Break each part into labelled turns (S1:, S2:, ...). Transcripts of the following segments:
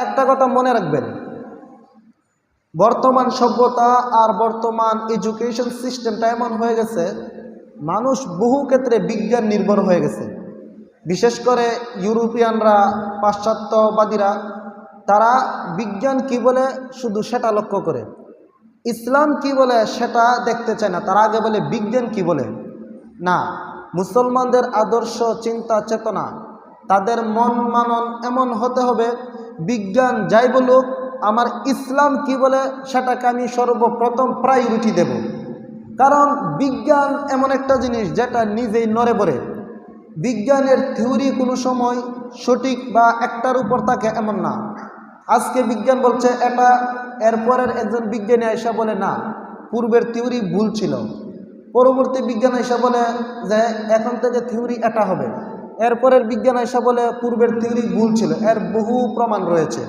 S1: একটা কথা মনে রাখবেন, বর্তমান সভ্যতা আর বর্তমান এডুকেশন সিস্টেমটা এমন হয়ে গেছে, মানুষ বহু ক্ষেত্রে বিজ্ঞান নির্ভর হয়ে গেছে। বিশেষ করে ইউরোপিয়ানরা, পাশ্চাত্যবাদীরা, তারা বিজ্ঞান কি বলে শুধু সেটা লক্ষ্য করে, ইসলাম কি বলে সেটা দেখতে চায় না। তারা আগে বলে বিজ্ঞান কি বলে। না, মুসলমানদের আদর্শ, চিন্তা, চেতনা, তাদের মন মানন এমন হতে হবে, বিজ্ঞান যাই বলুক, আমার ইসলাম কি বলে সেটাকে আমি সর্বপ্রথম প্রায়োরিটি দেব। কারণ বিজ্ঞান এমন একটা জিনিস যেটা নিজেই নড়ে পড়ে। বিজ্ঞানের থিওরি কোনো সময় সঠিক বা একটার উপর থাকে এমন না। আজকে বিজ্ঞান বলছে এটা, এরপরের একজন বিজ্ঞানী আইসা বলে না, পূর্বের থিওরি ভুল ছিল। পরবর্তী বিজ্ঞান আইসা বলে যে এখন থেকে থিওরি এটা হবে। এরপরের বিজ্ঞান আইসা বলে পূর্বের থিওরি ভুল ছিল। এর বহু প্রমাণ রয়েছে।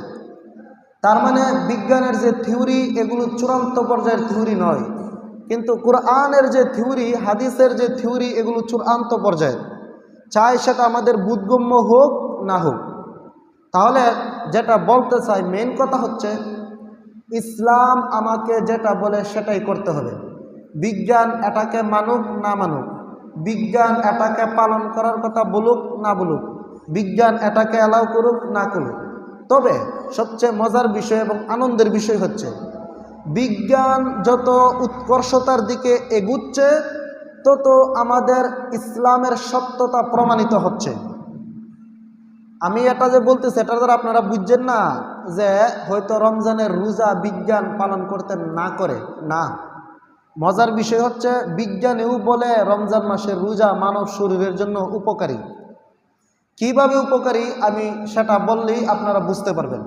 S1: তার মানে বিজ্ঞানের যে থিওরি, এগুলো চূড়ান্ত পর্যায়ের থিওরি নয়। কিন্তু কোরআনের যে থিওরি, হাদিসের যে থিওরি, এগুলো চূড়ান্ত পর্যায়ের। চাই সেটা আমাদের বোধগম্য হোক না হোক। তাহলে যেটা বলতে চাই, মেন কথা হচ্ছে ইসলাম আমাকে যেটা বলে সেটাই করতে হবে। বিজ্ঞান এটাকে মানুক না মানুক, বিজ্ঞান এটাকে পালন করার কথা বলুক না বলুক, বিজ্ঞান এটাকে অ্যালাউ করুক না করুক। তবে সবচেয়ে মজার বিষয় এবং আনন্দের বিষয় হচ্ছে, বিজ্ঞান যত উৎকর্ষতার দিকে এগুচ্ছে, তত আমাদের ইসলামের সত্যতা প্রমাণিত হচ্ছে। আমি এটা যে বলতেছি, এটা দ্বারা আপনারা বুঝছেন না যে হয়তো রমজানের রোজা বিজ্ঞান পালন করতে না করে, না। মজার বিষয় হচ্ছে, বিজ্ঞানীও বলে রমজান মাসের রোজা মানব শরীরের জন্য উপকারী। কিভাবে উপকারী আমি সেটা বললেই আপনারা বুঝতে পারবেন।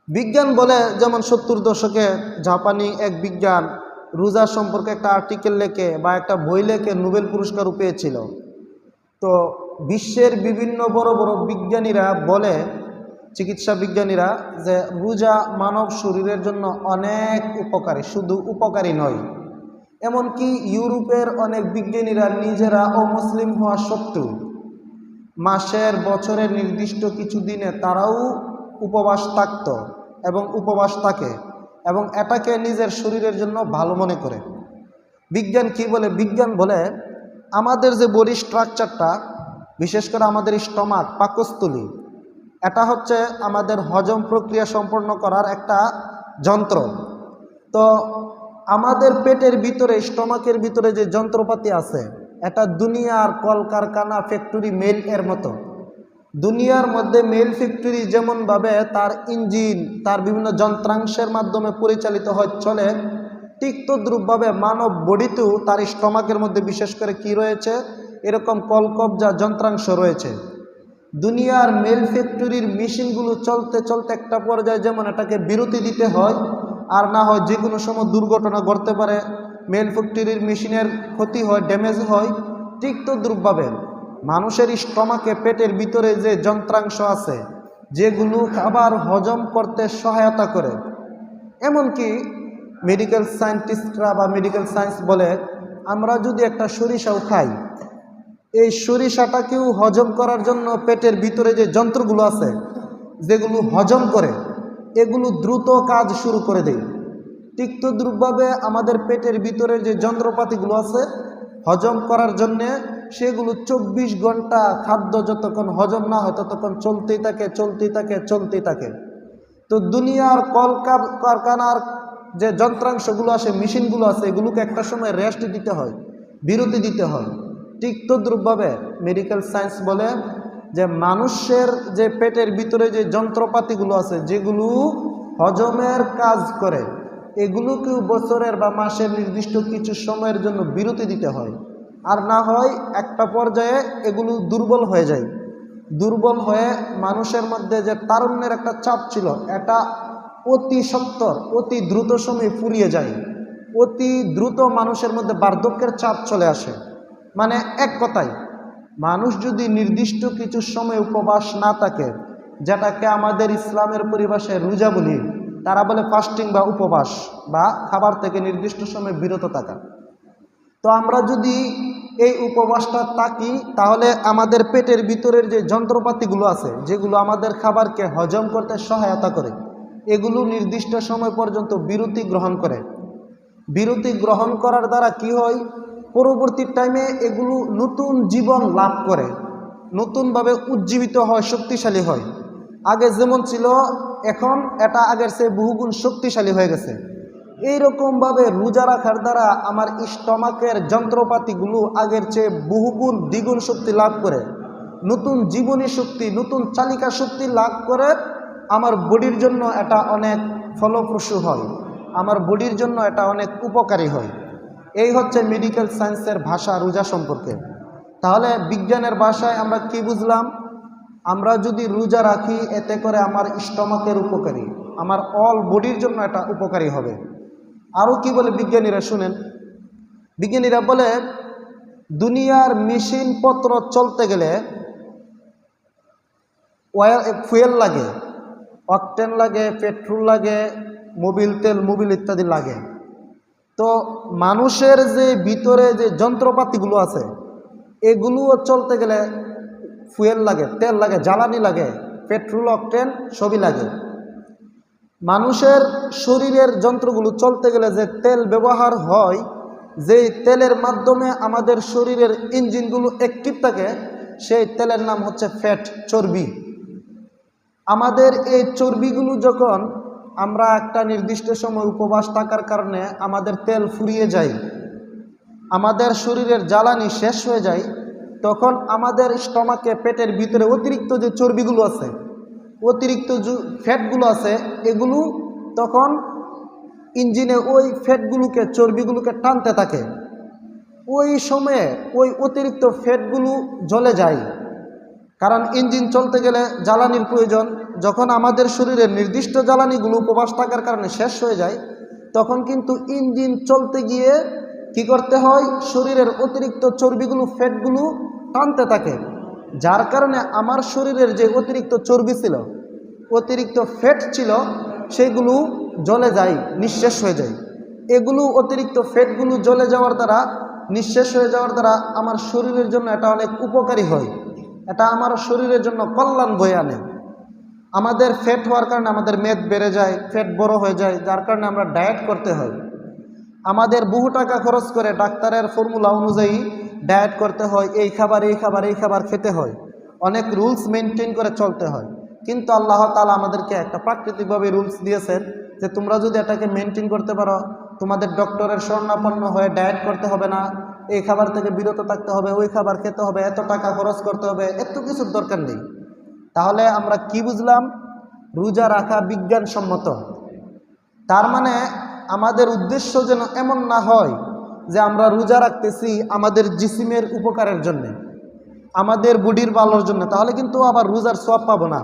S1: বিজ্ঞান বলে, যেমন 70 দশকে জাপানি এক বিজ্ঞান রোজা সম্পর্কে একটা আর্টিকেল লেখে বা একটা বই লেখে নোবেল পুরস্কারও পেয়েছিল। তো বিশ্বের বিভিন্ন বড় বড় বিজ্ঞানীরা বলে, চিকিৎসা বিজ্ঞানীরা, যে রোজা মানব শরীরের জন্য অনেক উপকারী, শুধু উপকারী নয়। এমনকি ইউরোপের অনেক বিজ্ঞানীরা নিজেরা অমুসলিম হওয়া সত্ত্বেও মাসের, বছরের নির্দিষ্ট কিছু দিনে তারাও উপবাস থাকত এবং উপবাস থাকে, এবং এটাকে নিজের শরীরের জন্য ভালো মনে করে। বিজ্ঞান কি বলে? বিজ্ঞান বলে আমাদের যে বডি স্ট্রাকচারটা, বিশেষ করে আমাদের স্টমাক, পাকস্থলী, এটা হচ্ছে আমাদের হজম প্রক্রিয়া সম্পন্ন করার একটা যন্ত্র। তো আমাদের পেটের ভিতরে, স্টমাকের ভিতরে যে যন্ত্রপাতি আছে, এটা দুনিয়ার কলকারখানা, ফ্যাক্টরি, মেল এর মতো। দুনিয়ার মধ্যে মেল ফ্যাক্টরি যেমনভাবে তার ইঞ্জিন, তার বিভিন্ন যন্ত্রাংশের মাধ্যমে পরিচালিত হয়, চলে, ঠিক তদ্রূপভাবে মানব বডিতেও তার স্টমাকের মধ্যে বিশেষ করে কি রয়েছে, এরকম কলকবজা যন্ত্রাংশ রয়েছে। দুনিয়ার মেল ফ্যাক্টরির মেশিনগুলো চলতে চলতে একটা পর্যায়ে যেমন এটাকে বিরতি দিতে হয়, আর না হয় যে কোনো সময় দুর্ঘটনা ঘটতে পারে, মেল ফ্যাক্টরির মেশিনের ক্ষতি হয়, ড্যামেজ হয়, ঠিক তদ্রূপভাবে মানুষের স্টমাকে, পেটের ভিতরে যে যন্ত্রাংশ আছে, যেগুলো খাবার হজম করতে সহায়তা করে। এমনকি মেডিকেল সায়েন্টিস্টরা বা মেডিকেল সায়েন্স বলে, আমরা যদি একটা সরিষাও খাই, এই সরিষাটাকেও হজম করার জন্য পেটের ভিতরে যে যন্ত্রগুলো আছে, যেগুলো হজম করে, এগুলো দ্রুত কাজ শুরু করে দেয়। ঠিক তদ্রূপভাবে আমাদের পেটের ভিতরে যে যন্ত্রপাতিগুলো আছে হজম করার জন্যে, সেগুলো 24 ঘন্টা খাদ্য যতক্ষণ হজম না হয় ততক্ষণ চলতেই থাকে, চলতেই থাকে, চলতেই থাকে। তো দুনিয়ার কলকারখানার যে যন্ত্রাংশগুলো আছে, মেশিনগুলো আছে, এগুলোকে একটা সময় রেস্ট দিতে হয়, বিরতি দিতে হয়। ঠিক তদ্রূপভাবে মেডিকেল সায়েন্স বলে যে মানুষের যে পেটের ভিতরে যে যন্ত্রপাতিগুলো আছে, যেগুলো হজমের কাজ করে, এগুলোকেও বছরের বা মাসের নির্দিষ্ট কিছু সময়ের জন্য বিরতি দিতে হয়। আর না হয় একটা পর্যায়ে এগুলো দুর্বল হয়ে যায়। দুর্বল হয়ে মানুষের মধ্যে যে তারুণ্যের একটা চাপ ছিল, এটা অতি সত্বর, অতি দ্রুত সময়ে ফুরিয়ে যায়। অতি দ্রুত মানুষের মধ্যে বার্ধক্যের চাপ চলে আসে। মানে এক কথায়, মানুষ যদি নির্দিষ্ট কিছু সময় উপবাস না থাকে, যেটাকে আমাদের ইসলামের পরিভাষায় রোজা বলি, তারা বলে ফাস্টিং বা উপবাস, বা খাবার থেকে নির্দিষ্ট সময় বিরত থাকা। তো আমরা যদি এই উপবাসটা থাকি, তাহলে আমাদের পেটের ভিতরের যে যন্ত্রপাতিগুলো আছে, যেগুলো আমাদের খাবারকে হজম করতে সহায়তা করে, এগুলো নির্দিষ্ট সময় পর্যন্ত বিরতি গ্রহণ করে। বিরতি গ্রহণ করার দ্বারা কি হয়, পরবর্তী টাইমে এগুলো নতুন জীবন লাভ করে, নতুনভাবে উজ্জীবিত হয়, শক্তিশালী হয়। আগে যেমন ছিল এখন এটা আগের চেয়ে বহুগুণ শক্তিশালী হয়ে গেছে। এইরকমভাবে রোজা রাখার দ্বারা আমার স্টমাকের যন্ত্রপাতিগুলো আগের চেয়ে বহুগুণ দ্বিগুণ শক্তি লাভ করে, নতুন জীবনী শক্তি, নতুন চালিকা শক্তি লাভ করে। আমার বডির জন্য এটা অনেক ফলপ্রসূ হয়, আমার বডির জন্য এটা অনেক উপকারী হয়। এই হচ্ছে মেডিকেল সায়েন্সের ভাষা রোজা সম্পর্কে। তাহলে বিজ্ঞানের ভাষায় আমরা কি বুঝলাম? আমরা যদি রোজা রাখি, এতে করে আমার স্টমাকের উপকারী, আমার অল বডির জন্য এটা উপকারী হবে। আরও কি বলে বিজ্ঞানীরা শুনেন। বিজ্ঞানীরা বলে দুনিয়ার মেশিনপত্র চলতে গেলে ফুয়েল লাগে, অকটেন লাগে, পেট্রোল লাগে, মোবিল তেল, মোবিল ইত্যাদি লাগে। তো মানুষের যে ভিতরে যে যন্ত্রপাতিগুলো আছে, এগুলোও চলতে গেলে ফুয়েল লাগে, তেল লাগে, জ্বালানি লাগে, পেট্রোল, অকটেন সবই লাগে। মানুষের শরীরের যন্ত্রগুলো চলতে গেলে যে তেল ব্যবহার হয়, যেই তেলের মাধ্যমে আমাদের শরীরের ইঞ্জিনগুলো অ্যাক্টিভ থাকে, সেই তেলের নাম হচ্ছে ফ্যাট, চর্বি। আমাদের এই চর্বিগুলো যখন আমরা একটা নির্দিষ্ট সময় উপবাস থাকার কারণে আমাদের তেল ফুরিয়ে যায়, আমাদের শরীরের জ্বালানি শেষ হয়ে যায়, তখন আমাদের স্টমাকে, পেটের ভিতরে অতিরিক্ত যে চর্বিগুলো আছে, অতিরিক্ত যে ফ্যাটগুলো আছে, এগুলো তখন ইঞ্জিনে ওই ফ্যাটগুলোকে, চর্বিগুলোকে টানতে থাকে। ওই সময়ে ওই অতিরিক্ত ফ্যাটগুলো জ্বলে যায়, কারণ ইঞ্জিন চলতে গেলে জ্বালানির প্রয়োজন। যখন আমাদের শরীরের নির্দিষ্ট জ্বালানিগুলো উপবাস থাকার কারণে শেষ হয়ে যায়, তখন কিন্তু ইঞ্জিন চলতে গিয়ে কি করতে হয়, শরীরের অতিরিক্ত চর্বিগুলো, ফ্যাটগুলো টানতে থাকে। যার কারণে আমার শরীরের যে অতিরিক্ত চর্বি ছিল, অতিরিক্ত ফ্যাট ছিল, সেগুলো জ্বলে যায়, নিঃশেষ হয়ে যায়। এগুলো অতিরিক্ত ফ্যাটগুলো জ্বলে যাওয়ার দ্বারা, নিঃশেষ হয়ে যাওয়ার দ্বারা আমার শরীরের জন্য এটা অনেক উপকারী হয়, এটা আমার শরীরের জন্য কল্যাণ বয়ে আনে। আমাদের ফ্যাট হওয়ার কারণে আমাদের মেদ বেড়ে যায়, ফ্যাট বড় হয়ে যায়, যার কারণে আমরা ডায়েট করতে হয়। আমাদের বহু টাকা খরচ করে ডাক্তারের ফর্মুলা অনুযায়ী ডায়েট করতে হয়, এই খাবার, এই খাবার, এই খাবার খেতে হয়, অনেক রুলস মেনটেন করে চলতে হয়। কিন্তু আল্লাহ তাআলা আমাদেরকে একটা প্রাকৃতিকভাবে রুলস দিয়েছেন যে তোমরা যদি এটাকে মেনটেন করতে পারো, তোমাদের ডক্টরের শরণাপন্ন হয়ে ডায়েট করতে হবে না, এই খাবার থেকে বিরত থাকতে হবে, ওই খাবার খেতে হবে, এত টাকা খরচ করতে হবে, এত কিছুর দরকার নেই। তাহলে আমরা কি বুঝলাম? রোজা রাখা বিজ্ঞানসম্মত। তার মানে আমাদের উদ্দেশ্য যেন এমন না হয় যে আমরা রোজা রাখতেছি আমাদের জিসিমের উপকারের জন্য, আমাদের বডির ভালোর জন্য, তাহলে কিন্তু আবার রোজার সওয়াব পাবো না।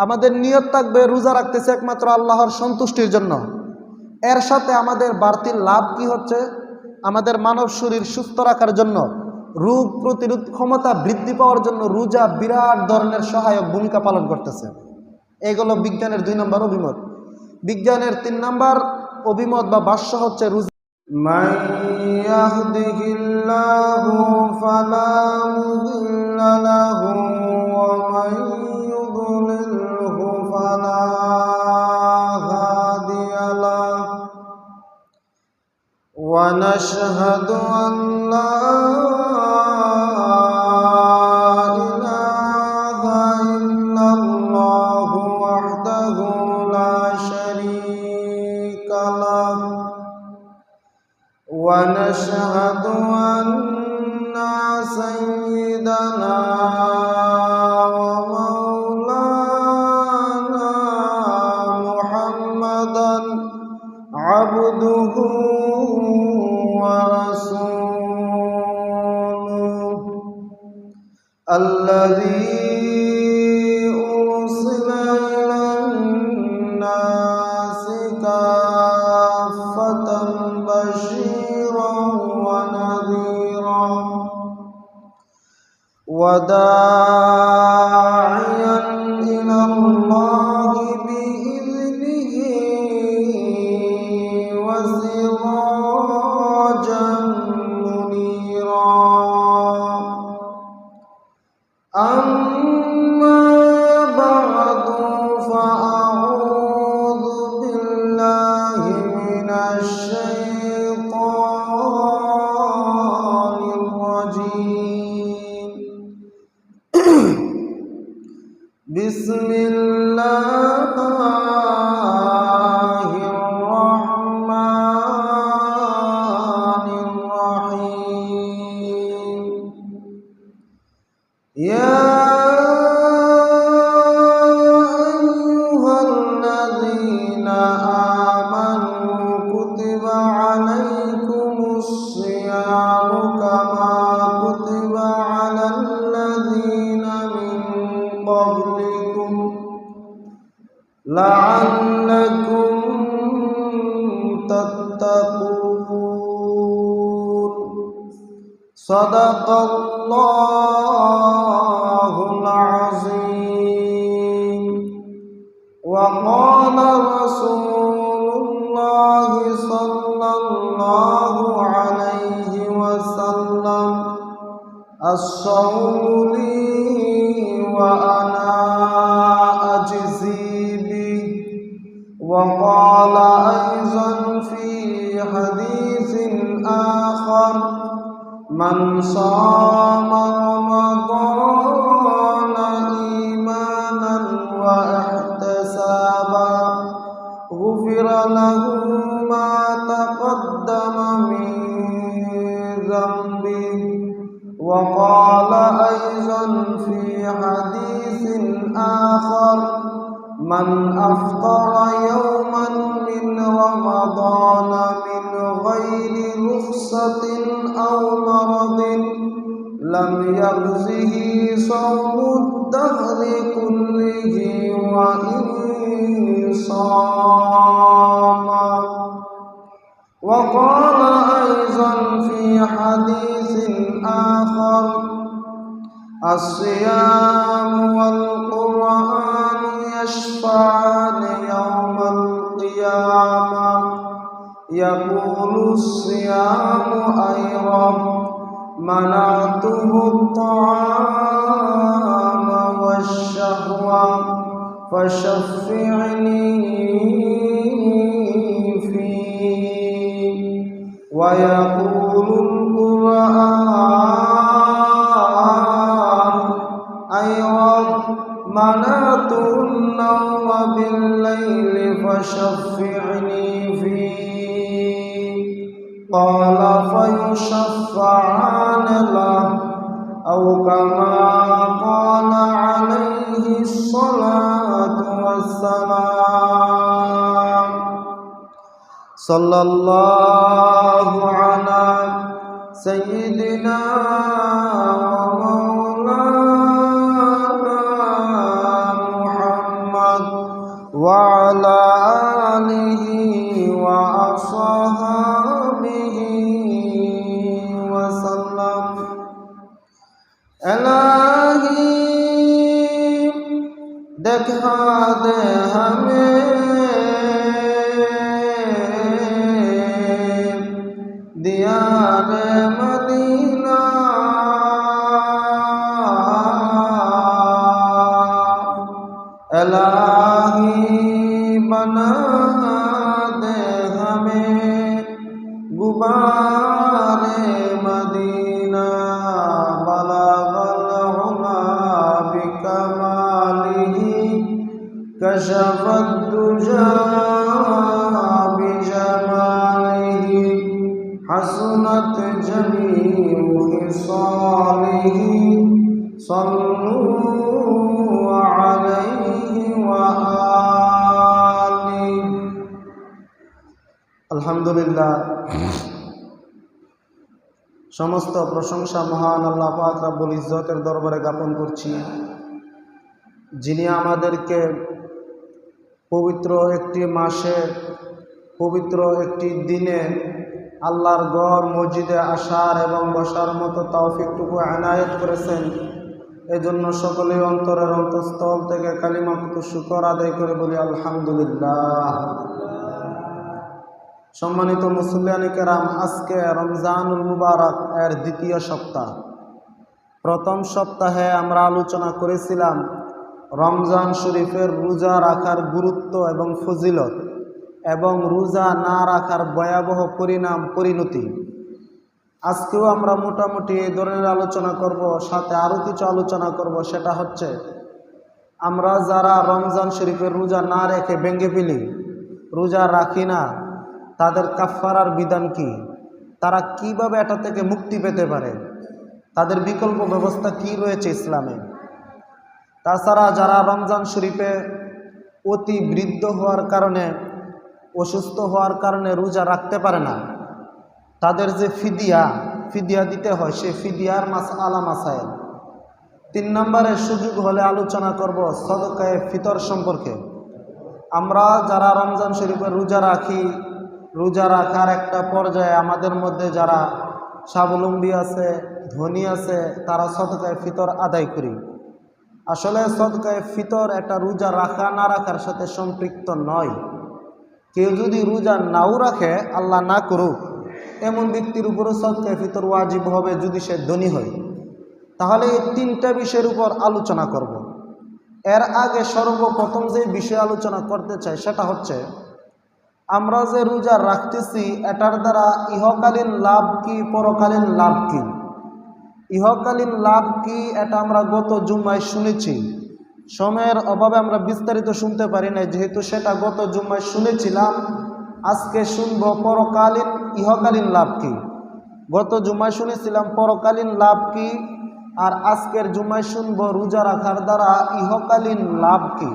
S1: আমাদের নিয়ত থাকবে রোজা রাখতেছে একমাত্র আল্লাহর সন্তুষ্টির জন্য। এর সাথে আমাদের বাড়তি লাভ কি হচ্ছে? আমাদের মানব শরীর সুস্থ রাখার জন্য, রোগ প্রতিরোধ ক্ষমতা বৃদ্ধি পাওয়ার জন্য রোজা বিরাট ধরনের সহায়ক ভূমিকা পালন করতেছে। এগুলো বিজ্ঞানের 2 নম্বর অভিমত। বিজ্ঞানের 3 নম্বর অভিমত বা ভাষ্য হচ্ছে রোজা মান ইয়াহদিহিল্লাহু ফালা মুদিল্লা লাহু ওয়া মান ইউদ্লিলহু ফালা হাদিয়া লাহু ওয়া নাশহাদু আন লা ونشهد أن سيدنا ومولانا محمدا عبده ورسوله الذي أرسل إلى الناس كافة بشيرا ونذيرا وداعيا إلى الله بإذنه وسراجا منيرا لعلكم تتقون صدق الله العظيم وقال رسول الله صلى الله عليه وسلم الصوم لي وأنا أجزي به وقال أيضا في حديث آخر من صام رمضان إيمانا واحتسابا غفر له ما تقدم من ذنبه وقال أيضا في حديث آخر من أفطر يوما من رمضان من غير رخصة أو مرض لم يجزه صوم الدهر كله وإن صام وقال أيضا في حديث آخر الصيام والقرآن يشفعان يوم القيامة يقول الصيام أي رب منعته الطعام والشهوة فشفعني فيه ويقول القرآن أي رب منعت النوم بالليل فشفعني فيه قال فيشفعان له أو كما قال عليه الصلاة والسلام صلى الله على سيدنا ومولانا محمد وعلى آله وأصحابه وسلم इलाही दिखा दे हमें दियारे मदीना इलाही बना दे हमें गुबारे मदीना كشف الدجى بجماله حسنت جميع خصاله صلوا عليه وآله الحمد لله সমস্ত প্রশংসা মহান আল্লাহ পাক রব্বুল ইজ্জতের দরবারে জ্ঞাপন করছি, যিনি আমাদেরকে পবিত্র একটি মাসে পবিত্র একটি দিনে আল্লাহর ঘর মসজিদে আসার এবং বসার মতো তৌফিকটুকু এনায়েত করেছেন। এজন্য সকলেই অন্তরের অন্তঃস্থল থেকে কালিমাতুত শুকর আদায় করে বলি আলহামদুলিল্লাহ। সম্মানিত মুসল্লিয়ানে কেরাম, আজকে রমজানুল মুবারক এর দ্বিতীয় সপ্তাহ। প্রথম সপ্তাহে আমরা আলোচনা করেছিলাম রমজান শরীফের রোজা রাখার গুরুত্ব এবং ফজিলত এবং রোজা না রাখার ভয়াবহ পরিণতি। আজকেও আমরা মোটামুটি এই ধরনের আলোচনা করব, সাথে আরও কিছু আলোচনা করব। সেটা হচ্ছে আমরা যারা রমজান শরীফের রোজা না রেখে ভেঙে ফেলি, রোজা রাখি না, তাদের কাফফারার বিধান কি, তারা কিভাবে এটা থেকে মুক্তি পেতে পারে, তাদের বিকল্প ব্যবস্থা কি রয়েছে ইসলামে। তাছাড়া যারা রমজান শরীফে অতি বৃদ্ধ হওয়ার কারণে, অসুস্থ হওয়ার কারণে রোজা রাখতে পারে না, তাদের যে ফিদিয়া দিতে হয়, সে ফিদিয়ার মাসআলা মাসাইল। 3 নম্বরে সুযোগ হলে আলোচনা করব সদকায়ে ফিতর সম্পর্কে। আমরা যারা রমজান শরীফের রোজা রাখি, রোজা রাখার একটা পর্যায়ে আমাদের মধ্যে যারা স্বাবলম্বী আছে, ধনী আছে, তারা সদকায়ে ফিতর আদায় করি। আসলে সদকায়ে ফিতর একটা রোজা রাখা না রাখার সাথে সম্পৃক্ত নয়। কেউ যদি রোজা নাও রাখে, আল্লাহ না করুক, এমন ব্যক্তির উপরও সদকায়ে ফিতর ওয়াজিব হবে যদি সে ধনী হয়। তাহলে এই তিনটা বিষয়ের উপর আলোচনা করব। এর আগে সর্বপ্রথম যে বিষয় আলোচনা করতে চাই সেটা হচ্ছে, আমরা যে রোজা রাখতেছি এটার দ্বারা ইহকালীন লাভ কি, পরকালীন লাভ কি? ইহকালীন লাভ কি এটা আমরা গত জুম্মায় শুনেছি। সময়ের অভাবে আমরা বিস্তারিত শুনতে পারি না, যেহেতু সেটা গত জুম্মায় শুনেছিলাম। আজকে শুনবো পরকালীন ইহকালীন লাভ কি। গত জুম্মায় শুনেছিলাম পরকালীন লাভ কি, আর আজকের জুম্মায় শুনবো রোজা রাখার দ্বারা ইহকালীন লাভ কি,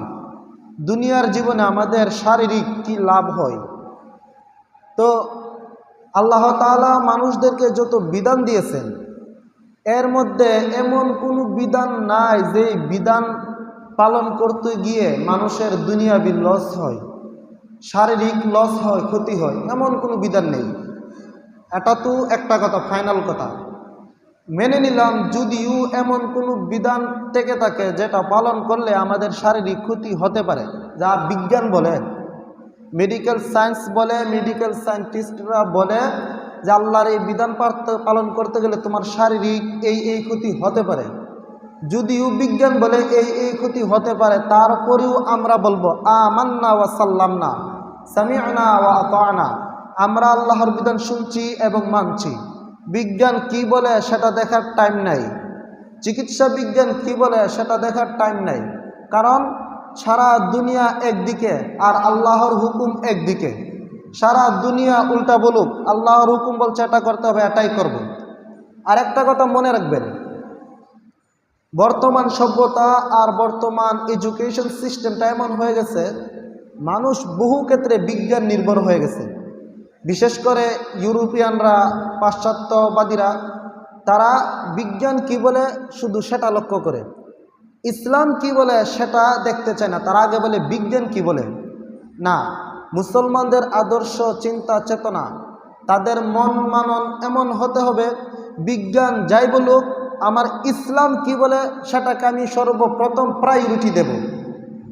S1: দুনিয়ার জীবনে আমাদের শারীরিক কি লাভ হয়। তো আল্লাহ তাআলা মানুষদেরকে যত বিধান দিয়েছেন, এর মধ্যে এমন কোনো বিধান নাই যে বিধান পালন করতে গিয়ে মানুষের দুনিয়াবি লস হয়, শারীরিক লস হয়, ক্ষতি হয়, এমন কোনো বিধান নেই। এটা তো একটা কথা, ফাইনাল কথা মেনে নিলাম। যদিও এমন কোনো বিধান থেকে থাকে যেটা পালন করলে আমাদের শারীরিক ক্ষতি হতে পারে, যা বিজ্ঞান বলে, মেডিকেল সায়েন্স বলে, মেডিকেল সায়েন্টিস্টরা বলে যে আল্লাহর এই বিধান পালন করতে গেলে তোমার শারীরিক এই ক্ষতি হতে পারে। যদিও বিজ্ঞান বলে এই ক্ষতি হতে পারে, তারপরেও আমরা বলবো আমান্না ওয়া সাল্লামনা, সামি'না ওয়া আতা'না, আমরা আল্লাহর বিধান শুনছি এবং মানছি। বিজ্ঞান কি বলে সেটা দেখার টাইম নাই, চিকিৎসা বিজ্ঞান কি বলে সেটা দেখার টাইম নাই। কারণ সারা দুনিয়া একদিকে আর আল্লাহর হুকুম একদিকে। সারা দুনিয়া উল্টা বলুক, আল্লাহর হুকুম বলছে এটা করতে হবে, এটাই করব। আর একটা কথা মনে রাখবেন, বর্তমান সভ্যতা আর বর্তমান এডুকেশন সিস্টেমটা এমন হয়ে গেছে, মানুষ বহু ক্ষেত্রে বিজ্ঞান নির্ভর হয়ে গেছে। বিশেষ করে ইউরোপিয়ানরা, পাশ্চাত্যবাদীরা, তারা বিজ্ঞান কি বলে শুধু সেটা লক্ষ্য করে, ইসলাম কি বলে সেটা দেখতে চায় না। তারা আগে বলে বিজ্ঞান কি বলে। না, মুসলমানদের আদর্শ, চিন্তা, চেতনা, তাদের মন মানন এমন হতে হবে, বিজ্ঞান যাই বলুক, আমার ইসলাম কি বলে সেটাকে আমি সর্বপ্রথম প্রায়োরিটি দেব।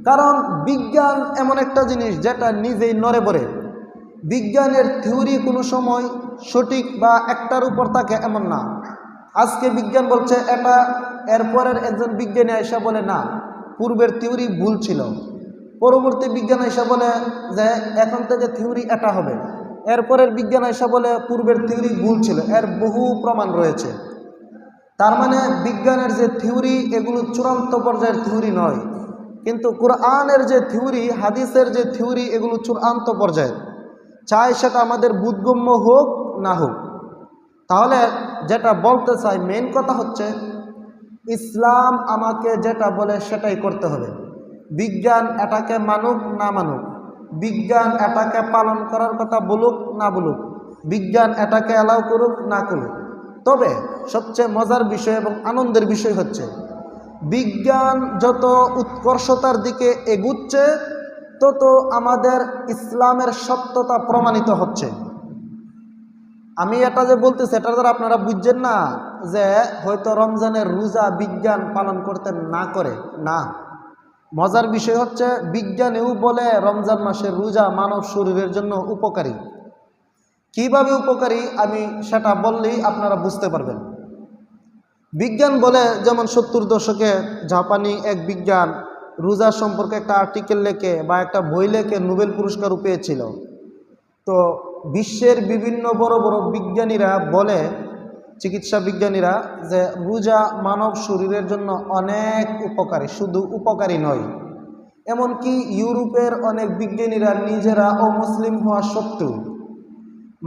S1: কারণ বিজ্ঞান এমন একটা জিনিস যেটা নিজেই নড়ে পড়ে। বিজ্ঞানের থিওরি কোনো সময় সঠিক বা একটার উপর থাকে এমন না। আজকে বিজ্ঞান বলছে এটা, এরপরের একজন বিজ্ঞানী এসে বলে না, পূর্বের থিওরি ভুল ছিল। পরবর্তী বিজ্ঞান এসে বলে যে এখন থেকে থিওরি এটা হবে। এরপরের বিজ্ঞান এসে বলে পূর্বের থিওরি ভুল ছিল। এর বহু প্রমাণ রয়েছে। তার মানে বিজ্ঞানের যে থিওরি, এগুলো চূড়ান্ত পর্যায়ের থিওরি নয়। কিন্তু কোরআনের যে থিওরি, হাদিসের যে থিওরি, এগুলো চূড়ান্ত পর্যায়ের। চাই সেটা আমাদের বোধগম্য হোক না হোক। তাহলে যেটা বলতে চাই, মেইন কথা হচ্ছে ইসলাম আমাকে যেটা বলে সেটাই করতে হবে। বিজ্ঞান এটাকে মানুক না মানুক, বিজ্ঞান এটাকে পালন করার কথা বলুক না বলুক, বিজ্ঞান এটাকে অ্যালাউ করুক না করুক। তবে সবচেয়ে মজার বিষয় এবং আনন্দের বিষয় হচ্ছে, বিজ্ঞান যত উৎকর্ষতার দিকে এগুচ্ছে, তত আমাদের ইসলামের সত্যতা প্রমাণিত হচ্ছে। আমি এটা যে বলতেছি, এটার দ্বারা আপনারা বুঝছেন না যে হয়তো রমজানের রোজা বিজ্ঞান পালন করতে না করে, না। মজার বিষয় হচ্ছে, বিজ্ঞানেও বলে রমজান মাসের রোজা মানব শরীরের জন্য উপকারী। কিভাবে উপকারী আমি সেটা বললেই আপনারা বুঝতে পারবেন। বিজ্ঞান বলে, যেমন 70 দশকে জাপানি এক বিজ্ঞান রোজা সম্পর্কে একটা আর্টিকেল লেখে বা একটা বই লেখে নোবেল পুরস্কারও পেয়েছিল। তো বিশ্বের বিভিন্ন বড় বড় বিজ্ঞানীরা বলে, চিকিৎসা বিজ্ঞানীরা, যে রোজা মানব শরীরের জন্য অনেক উপকারী, শুধু উপকারী নয়, এমনকি ইউরোপের অনেক বিজ্ঞানীরা নিজেরা অমুসলিম হওয়া সত্ত্বেও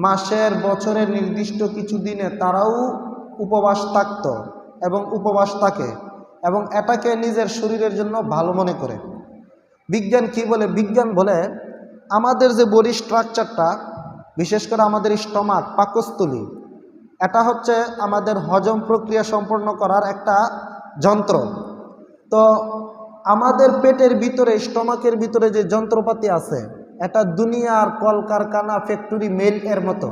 S1: মাসের, বছরের নির্দিষ্ট কিছু দিনে তারাও উপবাস থাকত এবং উপবাস থাকে, এবং এটাকে নিজের শরীরের জন্য ভালো মনে করে। বিজ্ঞান কি বলে? বিজ্ঞান বলে আমাদের যে বডি স্ট্রাকচারটা, বিশেষ করে আমাদের স্টমাক, পাকস্থলী, এটা হচ্ছে আমাদের হজম প্রক্রিয়া সম্পন্ন করার একটা যন্ত্র। তো আমাদের পেটের ভিতরে, স্টমাকের ভিতরে যে যন্ত্রপাতি আছে, এটা দুনিয়ার কলকারখানা, ফ্যাক্টরি, মেল এর মতো।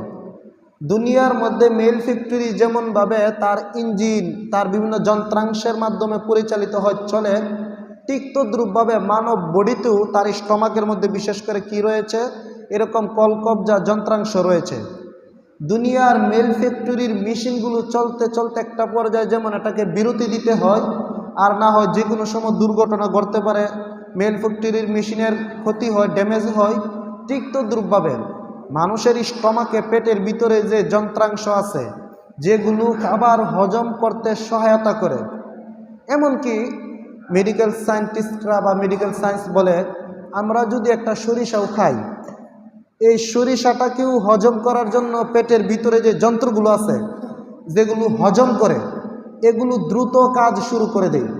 S1: দুনিয়ার মধ্যে মেল ফ্যাক্টরি যেমনভাবে তার ইঞ্জিন, তার বিভিন্ন যন্ত্রাংশের মাধ্যমে পরিচালিত হয় চলে, ঠিক তদ্রূপভাবে মানব বডিতেও তার স্টমাকের মধ্যে বিশেষ করে কি রয়েছে, এরকম কলকবজা যন্ত্রাংশ রয়েছে। দুনিয়ার মেল ফ্যাক্টরির মেশিনগুলো চলতে চলতে একটা পর্যায়ে যেমন এটাকে বিরতি দিতে হয়, আর না হয় যে কোনো সময় দুর্ঘটনা ঘটতে পারে, মেল ফ্যাক্টরির মেশিনের ক্ষতি হয়, ড্যামেজ হয়, ঠিক তদ্রূপভাবে মানুষের স্টমাকে, পেটের ভিতরে যে যন্ত্রাংশ আছে যেগুলো খাবার হজম করতে সহায়তা করে, এমনকি মেডিকেল সায়েন্টিস্টরা বা মেডিকেল সায়েন্স বলে আমরা যদি একটা সরিষাও খাই, এই সরিষাটাকেও হজম করার জন্য পেটের ভিতরে যে যন্ত্রগুলো আছে যেগুলো হজম করে, এগুলো দ্রুত কাজ শুরু করে দেয়।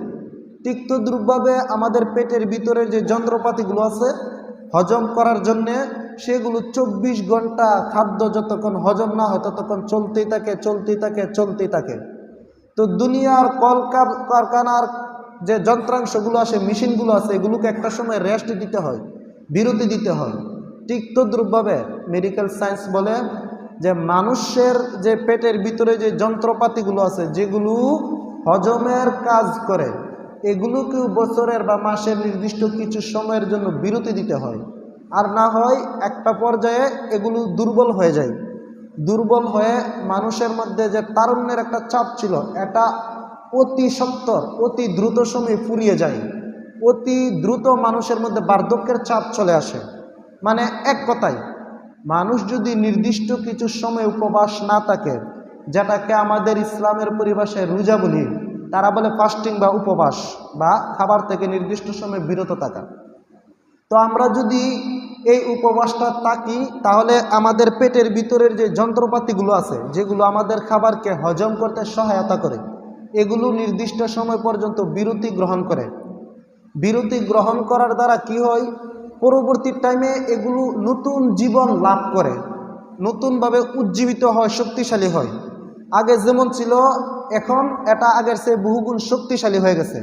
S1: ঠিক তদ্রূপভাবে আমাদের পেটের ভিতরে যে যন্ত্রপাতিগুলো আছে হজম করার জন্যে, সেগুলো 24 ঘন্টা খাদ্য যতক্ষণ হজম না হয় ততক্ষণ চলতেই থাকে। তো দুনিয়ার কলকারখানার যে যন্ত্রাংশগুলো আছে, মেশিনগুলো আছে, এগুলোকে একটা সময় রেস্ট দিতে হয়, বিরতি দিতে হয়। ঠিক তদ্রূপভাবে মেডিকেল সায়েন্স বলে যে মানুষের যে পেটের ভিতরে যে যন্ত্রপাতিগুলো আছে যেগুলো হজমের কাজ করে, এগুলোকেও বছরের বা মাসের নির্দিষ্ট কিছু সময়ের জন্য বিরতি দিতে হয়, আর না হয় একটা পর্যায়ে এগুলো দুর্বল হয়ে যায়। দুর্বল হয়ে মানুষের মধ্যে যে তারুণ্যের একটা চাপ ছিল, এটা অতি সত্বর, অতি দ্রুত সময়ে ফুরিয়ে যায়। অতি দ্রুত মানুষের মধ্যে বার্ধক্যের চাপ চলে আসে। মানে এক কথায়, মানুষ যদি নির্দিষ্ট কিছু সময় উপবাস না থাকে, যেটাকে আমাদের ইসলামের পরিভাষায় রোজা বলি, তারা বলে ফাস্টিং বা উপবাস, বা খাবার থেকে নির্দিষ্ট সময় বিরত থাকা। তো আমরা যদি এই উপবাসটা থাকি, তাহলে আমাদের পেটের ভিতরের যে যন্ত্রপাতিগুলো আছে যেগুলো আমাদের খাবারকে হজম করতে সহায়তা করে, এগুলো নির্দিষ্ট সময় পর্যন্ত বিরতি গ্রহণ করে। বিরতি গ্রহণ করার দ্বারা কি হয়, পরবর্তী টাইমে এগুলো নতুন জীবন লাভ করে, নতুনভাবে উজ্জীবিত হয়, শক্তিশালী হয়। আগে যেমন ছিল এখন এটা আগের চেয়ে বহুগুণ শক্তিশালী হয়ে গেছে।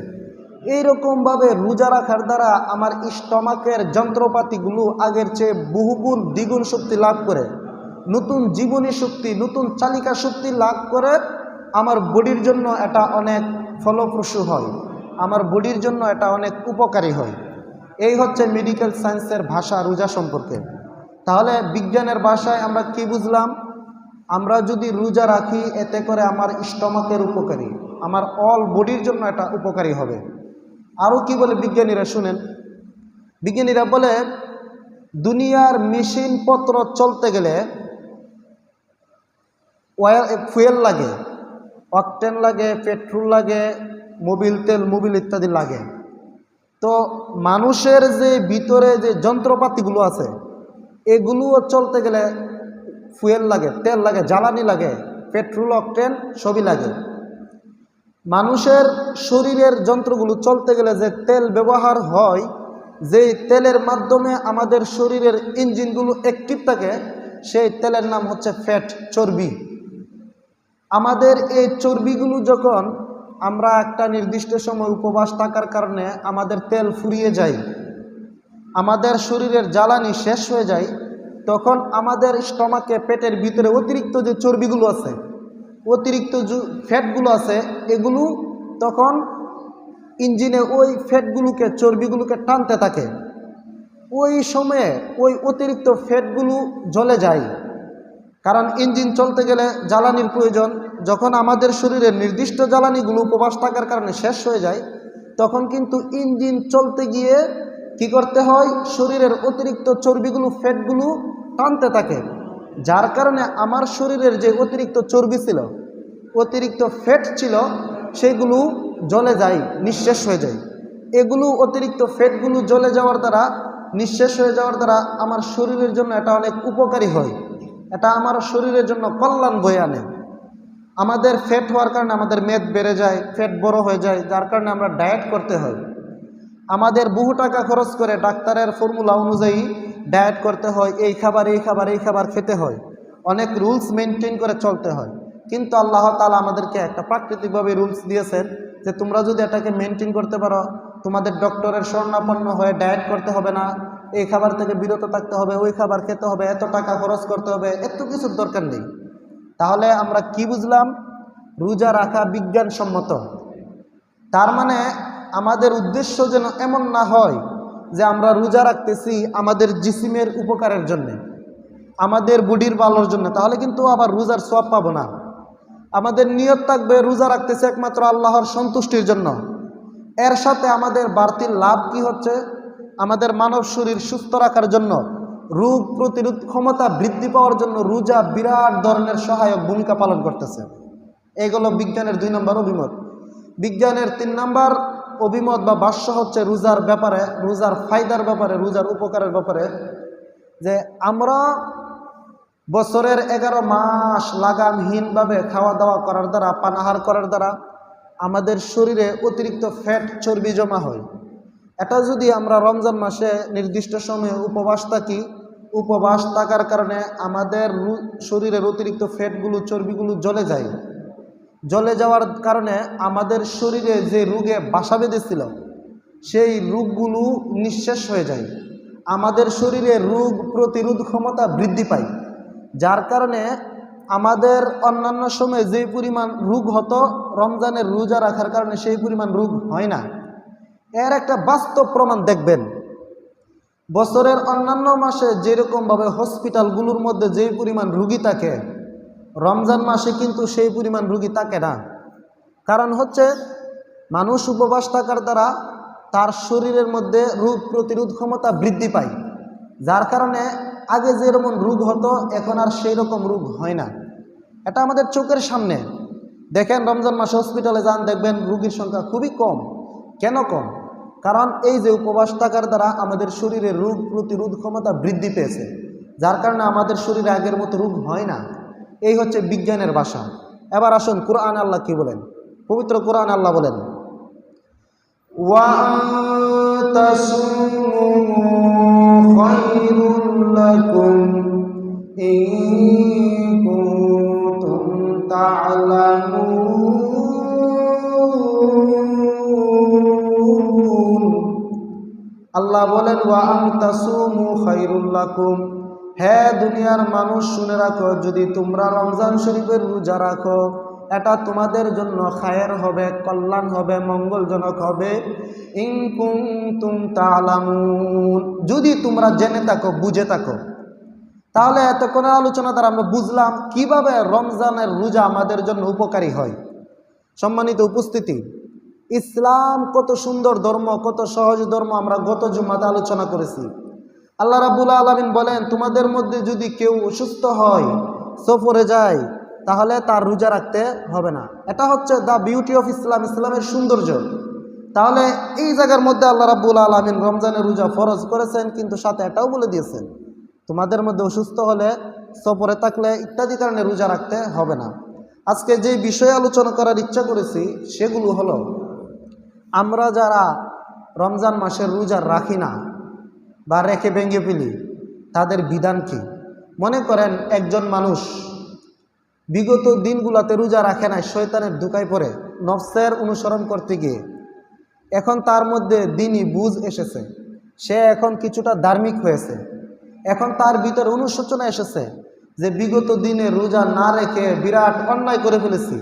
S1: এইরকমভাবে রোজা রাখার দ্বারা আমার স্টমাকের যন্ত্রপাতিগুলো আগের চেয়ে বহুগুণ দ্বিগুণ শক্তি লাভ করে, নতুন জীবনী শক্তি, নতুন চালিকা শক্তি লাভ করে। আমার বডির জন্য এটা অনেক ফলপ্রসূ হয়, আমার বডির জন্য এটা অনেক উপকারী হয়। এই হচ্ছে মেডিকেল সায়েন্সের ভাষা রোজা সম্পর্কে। তাহলে বিজ্ঞানের ভাষায় আমরা কি বুঝলাম? আমরা যদি রোজা রাখি, এতে করে আমার স্টমাকের উপকারী, আমার অল বডির জন্য এটা উপকারী হবে। আরও কি বলে বিজ্ঞানীরা শুনেন। বিজ্ঞানীরা বলে দুনিয়ার মেশিনপত্র চলতে গেলে ফুয়েল লাগে, অকটেন লাগে, পেট্রোল লাগে, মোবিল তেল, মোবিল ইত্যাদি লাগে। তো মানুষের যে ভিতরে যে যন্ত্রপাতিগুলো আছে এগুলোও চলতে গেলে ফুয়েল লাগে, তেল লাগে, জ্বালানি লাগে, পেট্রোল, অকটেন সবই লাগে। মানুষের শরীরের যন্ত্রগুলো চলতে গেলে যে তেল ব্যবহার হয়, যেই তেলের মাধ্যমে আমাদের শরীরের ইঞ্জিনগুলো অ্যাক্টিভ থাকে, সেই তেলের নাম হচ্ছে ফ্যাট, চর্বি। আমাদের এই চর্বিগুলো যখন আমরা একটা নির্দিষ্ট সময় উপবাস থাকার কারণে আমাদের তেল ফুরিয়ে যায়, আমাদের শরীরের জ্বালানি শেষ হয়ে যায়, তখন আমাদের স্টমাকে, পেটের ভিতরে অতিরিক্ত যে চর্বিগুলো আছে, অতিরিক্ত যে ফ্যাটগুলো আছে, এগুলো তখন ইঞ্জিনে ওই ফ্যাটগুলোকে, চর্বিগুলোকে টানতে থাকে। ওই সময়ে ওই অতিরিক্ত ফ্যাটগুলো জ্বলে যায়, কারণ ইঞ্জিন চলতে গেলে জ্বালানির প্রয়োজন। যখন আমাদের শরীরের নির্দিষ্ট জ্বালানিগুলো উপবাস থাকার কারণে শেষ হয়ে যায়, তখন কিন্তু ইঞ্জিন চলতে গিয়ে কি করতে হয়, শরীরের অতিরিক্ত চর্বিগুলো, ফ্যাটগুলো টানতে থাকে। যার কারণে আমার শরীরের যে অতিরিক্ত চর্বি ছিল, অতিরিক্ত ফ্যাট ছিল, সেগুলো জ্বলে যায়, নিঃশেষ হয়ে যায়। এগুলো অতিরিক্ত ফ্যাটগুলো জ্বলে যাওয়ার দ্বারা, নিঃশেষ হয়ে যাওয়ার দ্বারা আমার শরীরের জন্য এটা অনেক উপকারী হয়, এটা আমার শরীরের জন্য কল্যাণ বয়ে আনে। আমাদের ফ্যাট হওয়ার কারণে আমাদের মেদ বেড়ে যায়, ফ্যাট বড় হয়ে যায়, যার কারণে আমরা ডায়েট করতে হয়। আমাদের বহু টাকা খরচ করে ডাক্তারের ফর্মুলা অনুযায়ী ডায়েট করতে হয়, এই খাবার, এই খাবার, এই খাবার খেতে হয়, অনেক রুলস মেনটেন করে চলতে হয়। কিন্তু আল্লাহ তাআলা আমাদেরকে একটা প্রাকৃতিকভাবে রুলস দিয়েছেন যে তোমরা যদি এটাকে মেনটেন করতে পারো, তোমাদের ডক্টরের শরণাপন্ন হয়ে ডায়েট করতে হবে না, এই খাবার থেকে বিরত থাকতে হবে, ওই খাবার খেতে হবে, এত টাকা খরচ করতে হবে, এত কিছুর দরকার নেই। তাহলে আমরা কি বুঝলাম? রোজা রাখা বিজ্ঞানসম্মত। তার মানে আমাদের উদ্দেশ্য যেন এমন না হয় যে আমরা রোজা রাখতেছি আমাদের জিসিমের উপকারের জন্য, আমাদের বডির ভালোর জন্য, তাহলে কিন্তু আবার রোজার সওয়াব পাবো না। আমাদের নিয়ত থাকবে রোজা রাখতেছে একমাত্র আল্লাহর সন্তুষ্টির জন্য। এর সাথে আমাদের বাড়তি লাভ কি হচ্ছে? আমাদের মানব শরীর সুস্থ রাখার জন্য, রোগ প্রতিরোধ ক্ষমতা বৃদ্ধি পাওয়ার জন্য রোজা বিরাট ধরনের সহায়ক ভূমিকা পালন করতেছে। এগুলো বিজ্ঞানের 2 নম্বর অভিমত। বিজ্ঞানের 3 নম্বর অভিমত বা ভাষ্য হচ্ছে রোজার ব্যাপারে, রোজার ফায়দার ব্যাপারে, রোজার উপকারের ব্যাপারে, যে আমরা বছরের 11 মাস লাগামহীনভাবে খাওয়া দাওয়া করার দ্বারা, পানাহার করার দ্বারা আমাদের শরীরে অতিরিক্ত ফ্যাট চর্বি জমা হয়। এটা যদি আমরা রমজান মাসে নির্দিষ্ট সময়ে উপবাস থাকি, উপবাস থাকার কারণে আমাদের শরীরের অতিরিক্ত ফ্যাটগুলো, চর্বিগুলো জ্বলে যায়। জ্বলে যাওয়ার কারণে আমাদের শরীরে যে রোগে বাসা বেঁধেছিল সেই রোগগুলো নিঃশেষ হয়ে যায়। আমাদের শরীরে রোগ প্রতিরোধ ক্ষমতা বৃদ্ধি পায়, যার কারণে আমাদের অন্যান্য সময়ে যে পরিমাণ রোগ হতো রমজানের রোজা রাখার কারণে সেই পরিমাণ রোগ হয় না। এর একটা বাস্তব প্রমাণ দেখবেন। বছরের অন্যান্য মাসে যেরকমভাবে হসপিটালগুলোর মধ্যে যেই পরিমাণ রোগী থাকে, রমজান মাসে কিন্তু সেই পরিমাণ রোগী থাকে না। কারণ হচ্ছে মানুষ উপবাস থাকার দ্বারা তার শরীরের মধ্যে রোগ প্রতিরোধ ক্ষমতা বৃদ্ধি পায়, যার কারণে আগে যেরকম রোগ হতো এখন আর সেই রকম রোগ হয় না। এটা আমাদের চোখের সামনে। দেখেন রমজান মাসে হসপিটালে যান, দেখবেন রোগীর সংখ্যা খুবই কম। কেন কম? কারণ এই যে উপবাস থাকার দ্বারা আমাদের শরীরে রোগ প্রতিরোধ ক্ষমতা বৃদ্ধি পেয়েছে, যার কারণে আমাদের শরীরে আগের মতো রোগ হয় না। এই হচ্ছে বিজ্ঞানের ভাষা। এবার আসুন কোরআন আল্লাহ কি বলেন। পবিত্র কোরআন আল্লাহ বলেন, ওয়া তাসুমু খায়রুল লাকুম ইন কুনতুম তা'লামুন। আল্লাহ বলেন, ওয়া আনতাসুমু খায়রুল লাকুম, হে দুনিয়ার মানুষ শুনে রাখো, যদি তোমরা রমজান শরীফের রোজা রাখো এটা তোমাদের জন্য খায়ের হবে, কল্যাণ হবে, মঙ্গলজনক হবে। ইন কুনতুম তা'লামুন, যদি তোমরা জেনে থাকো, বুঝে থাকো। তাহলে এতক্ষণের আলোচনা দ্বারা আমরা বুঝলাম কিভাবে রমজানের রোজা আমাদের জন্য উপকারী হয়। সম্মানিত উপস্থিতি, ইসলাম কত সুন্দর ধর্ম, কত সহজ ধর্ম আমরা গত জুমাতে আলোচনা করেছি। আল্লাহ রাব্বুল আলামিন বলেন, তোমাদের মধ্যে যদি কেউ অসুস্থ হয়, সফরে যায়, তাহলে তার রোজা রাখতে হবে না। এটা হচ্ছে দ্য বিউটি অফ ইসলাম, ইসলামের সৌন্দর্য। তাহলে এই জায়গার মধ্যে আল্লাহ রাব্বুল আলামিন রমজানের রোজা ফরজ করেছেন, কিন্তু সাথে এটাও বলে দিয়েছেন তোমাদের মধ্যে অসুস্থ হলে, সফরে থাকলে ইত্যাদি কারণে রোজা রাখতে হবে না। আজকে যে বিষয়ে আলোচনা করার ইচ্ছা করেছি সেগুলো হলো, আমরা যারা রমজান মাসের রোজা রাখি না বা রেখে ভেঙে ফেলি তাদের বিধান কি। মনে করেন একজন মানুষ বিগত দিনগুলোতে রোজা রাখে নাই, শয়তানের ধোঁকায় পড়ে নফসের অনুসরণ করতে গিয়ে এখন তার মধ্যে দিনই বুঝ এসেছে, সে এখন কিছুটা ধার্মিক হয়েছে, এখন তার ভিতরে অনুশোচনা এসেছে যে বিগত দিনে রোজা না রেখে বিরাট অন্যায় করে ফেলেছি,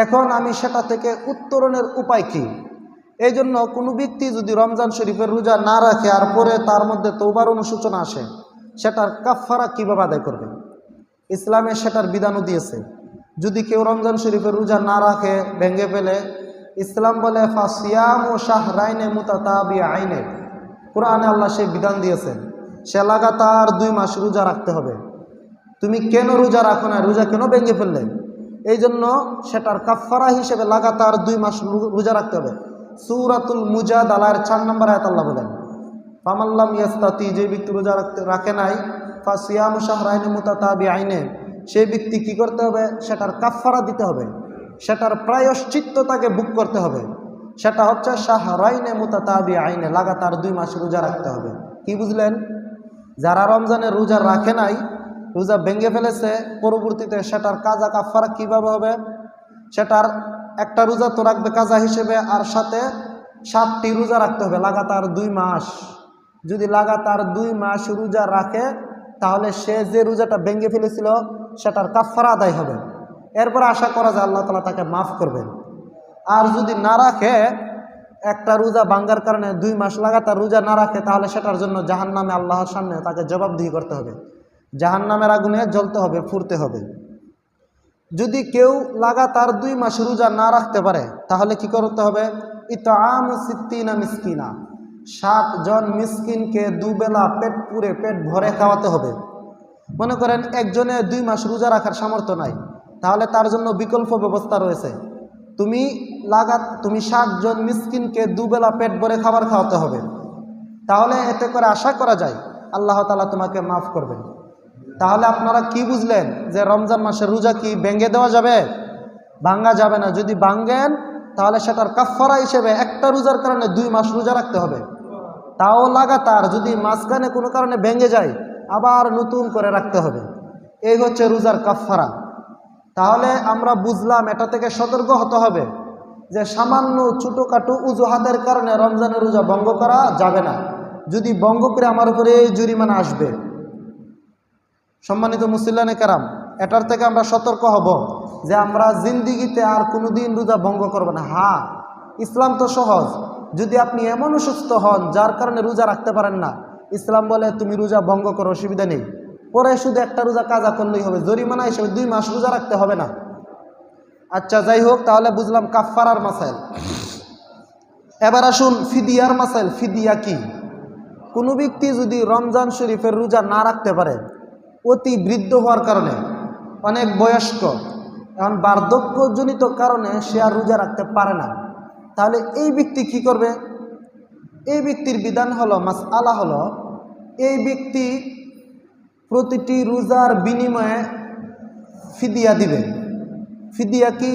S1: এখন আমি সেটা থেকে উত্তরণের উপায় কি। এই জন্য কোনো ব্যক্তি যদি রমজান শরীফের রোজা না রাখে আর পরে তার মধ্যে তওবার অনুশোচনা আসে, সেটার কাফফারা কীভাবে আদায় করবে, ইসলামে সেটার বিধানও দিয়েছে। যদি কেউ রমজান শরীফের রোজা না রাখে, ভেঙে ফেলে, ইসলাম বলে ফাসিয়ামু শাহরাইনে মুতাতাবিআইনে, কোরআনে আল্লাহ সেই বিধান দিয়েছেন, সে লাগাতার 2 মাস রোজা রাখতে হবে। তুমি কেন রোজা রাখো না, রোজা কেন ভেঙে ফেললে? এই জন্য সেটার কাফফারা হিসেবে লাগাতার 2 মাস রোজা রাখতে হবে। সূরাতুল মুজাদালার 4 নম্বর আয়াত আল্লাহ বলেন, ফামাল্লাম ইয়াস্তাতি, যে ব্যক্তি রোজা রাখে নাই, ফাসিয়ামু শাহরাইনে মুতাতাবিআইনে, সেই ব্যক্তি কি করতে হবে, সেটার কাফফারা দিতে হবে, সেটার প্রায়শ্চিত্ত তাকে ভোগ করতে হবে। সেটা হচ্ছে শাহরাইনে মুতাতাবিআইনে, লাগাতার 2 মাস রোজা রাখতে হবে। কি বুঝলেন? যারা রমজানের রোজা রাখে নাই, রোজা ভেঙে ফেলেছে, পরবর্তীতে সেটার কাজা কাফফারা কিভাবে হবে, সেটার একটা রোজা তো রাখবে কাজা হিসেবে, আর সাথে 7টি রোজা রাখতে হবে লাগাতার 2 মাস। যদি লাগাতার 2 মাস রোজা রাখে তাহলে সে যে রোজাটা ভেঙে ফেলেছিল সেটার কাফারা আদায় হবে। এরপর আশা করা যায় আল্লাহ তাআলা তাকে মাফ করবেন। আর যদি না রাখে, একটা রোজা ভাঙ্গার কারণে 2 মাস লাগাতার রোজা না রাখে, তাহলে সেটার জন্য জাহান্নামে আল্লাহর সামনে তাকে জবাবদিহি করতে হবে, জাহান্নামের আগুনে জ্বলতে হবে, পুড়তে হবে। যদি কেউ লাগাতার 2 মাস রোজা না রাখতে পারে তাহলে কি করতে হবে? ইতআমু সিত্তিনা মিসকিনা, 60 জন মিসকিনকে দুবেলা পেট পুরে পেট ভরে খাওয়াতে হবে। মনে করেন একজনে 2 মাস রোজা রাখার সামর্থ্য নাই, তাহলে তার জন্য বিকল্প ব্যবস্থা রয়েছে। তুমি 60 জন মিসকিনকে দুবেলা পেট ভরে খাবার খাওয়াতে হবে। তাহলে এতে করে আশা করা যায় আল্লাহ তাআলা তোমাকে মাফ করবেন। তাহলে আপনারা কি বুঝলেন যে রমজান মাসের রোজা কি ভেঙে দেওয়া যাবে? ভাঙ্গা যাবে না। যদি ভাঙ্গেন তাহলে সেটার কাফারা হিসেবে একটা রোজার কারণে 2 মাস রোজা রাখতে হবে, তাও লাগাতার। যদি মাঝখানে কোনো কারণে ভেঙে যায় আবার নতুন করে রাখতে হবে। এই হচ্ছে রোজার কাফারা। তাহলে আমরা বুঝলাম এটা থেকে সতর্ক হতে হবে যে সামান্য ছোটোখাটো অজুহাতের কারণে রমজানের রোজা ভঙ্গ করা যাবে না। যদি ভঙ্গ করে আমার উপরে জরিমানা আসবে। সম্মানিত মুসল্লিয়ানে কেরাম, এটার থেকে আমরা সতর্ক হব যে আমরা জিন্দিগিতে আর কোনো দিন রোজা ভঙ্গ করব না। হ্যাঁ, ইসলাম তো সহজ। যদি আপনি এমন অসুস্থ হন যার কারণে রোজা রাখতে পারেন না, ইসলাম বলে তুমি রোজা ভঙ্গ করো, অসুবিধা নেই। পরে শুধু একটা রোজা কাজা করলেই হবে, জরিমানা হিসেবে 2 মাস রোজা রাখতে হবে না। আচ্ছা, যাই হোক, তাহলে বুঝলাম কাফারার মাসাইল। এবার আসুন ফিদিয়ার মাসাইল। ফিদিয়া কি? কোনো ব্যক্তি যদি রমজান শরীফের রোজা না রাখতে পারে, অতি বৃদ্ধ হওয়ার কারণে, অনেক বয়স্ক, এখন বার্ধক্যজনিত কারণে সে আর রোজা রাখতে পারে না, তাহলে এই ব্যক্তি কি করবে? এই ব্যক্তির বিধান হলো, মাসআলা হলো, এই ব্যক্তি প্রতিটি রোজার বিনিময়ে ফিদিয়া দিবে। ফিদিয়া কি?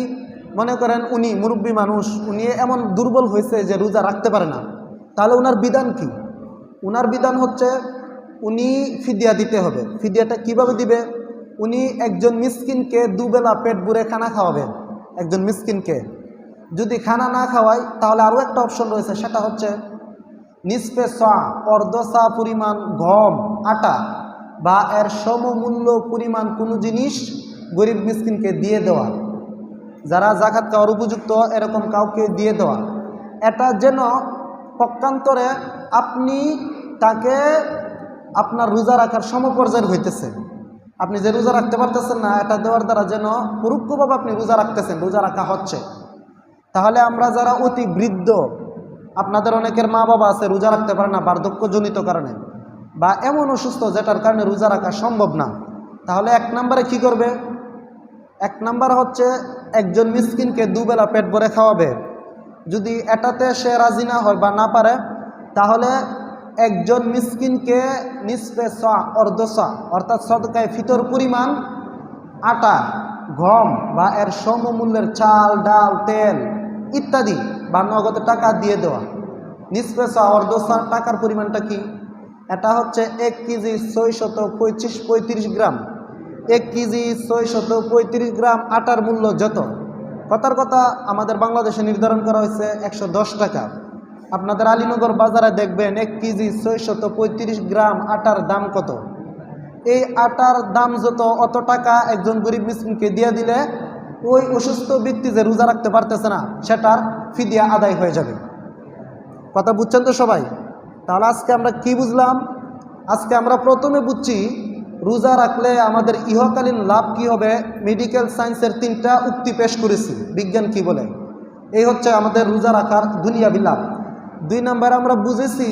S1: মনে করেন উনি মুরব্বী মানুষ, উনি এমন দুর্বল হয়েছে যে রোজা রাখতে পারে না, তাহলে ওনার বিধান কি? ওনার বিধান হচ্ছে উনি ফিদিয়া দিতে হবে। ফিদিয়াটা কিভাবে দিবে? উনি একজন মিসকিনকে দুবেলা পেট ভরে খানা খাওয়াবেন। একজন মিসকিনকে যদি খানা না খাওয়ায় তাহলে আরও একটা অপশন রয়েছে, সেটা হচ্ছে নিসফে সা, অর্ধ সা পরিমাণ গম, আটা বা এর সমমূল্য পরিমাণ কোনো জিনিস গরিব মিসকিনকে দিয়ে দেওয়া, যারা জাকাত খাওয়ার উপযুক্ত এরকম কাউকে দিয়ে দেওয়া। এটা যেন পক্ষান্তরে আপনি তাকে আপনার রোজা রাখার সমপর্যায়ের হইতেছে। আপনি যে রোজা রাখতে পারতেছেন না, এটা দেওয়ার দ্বারা যেন পরোক্ষভাবে আপনি রোজা রাখতেছেন, রোজা রাখা হচ্ছে। তাহলে আমরা যারা অতি বৃদ্ধ, আপনাদের অনেকের মা বাবা আছে রোজা রাখতে পারে না বার্ধক্যজনিত কারণে, বা এমন অসুস্থ যেটার কারণে রোজা রাখা সম্ভব না, তাহলে 1 নম্বরে কি করবে? 1 নম্বর হচ্ছে একজন মিসকিনকে দুবেলা পেট ভরে খাওয়াবে। যদি এটাতে সে রাজি না হয় বা না পারে, তাহলে একজন মিসকিনকে নিসফে সা, অর্ধ সা, অর্থাৎ সদকায়ে ফিতর পরিমাণ আটা, গম বা এর সমমূল্যের চাল, ডাল, তেল ইত্যাদি বা নগদ টাকা দিয়ে দেওয়া। নিসফে সা, অর্ধ সা টাকার পরিমাণটা কি? এটা হচ্ছে 1 কেজি 635 গ্রাম। 1 কেজি 635 গ্রাম আটার মূল্য যত, কথার কথা আমাদের বাংলাদেশে নির্ধারণ করা হয়েছে 110 টাকা। আপনাদের আলীনগর বাজারে দেখবেন 1 কেজি 635 গ্রাম আটার দাম কত। এই আটার দাম যত, অত টাকা একজন গরিব মিসকিনকে দিয়ে দিলে ওই অসুস্থ ব্যক্তি যে রোজা রাখতে পারতেছে না সেটার ফিদিয়া আদায় হয়ে যাবে। কথা বুঝছেন তো সবাই? তাহলে আজকে আমরা কি বুঝলাম? আজকে আমরা প্রথমে বুঝছি রোজা রাখলে আমাদের ইহকালীন লাভ কি হবে। মেডিকেল সায়েন্সের 3টা উক্তি পেশ করেছি, বিজ্ঞান কি বলে। এই হচ্ছে আমাদের রোজা রাখার দুনিয়াবি লাভ। 2 নম্বরে আমরা বুঝেছি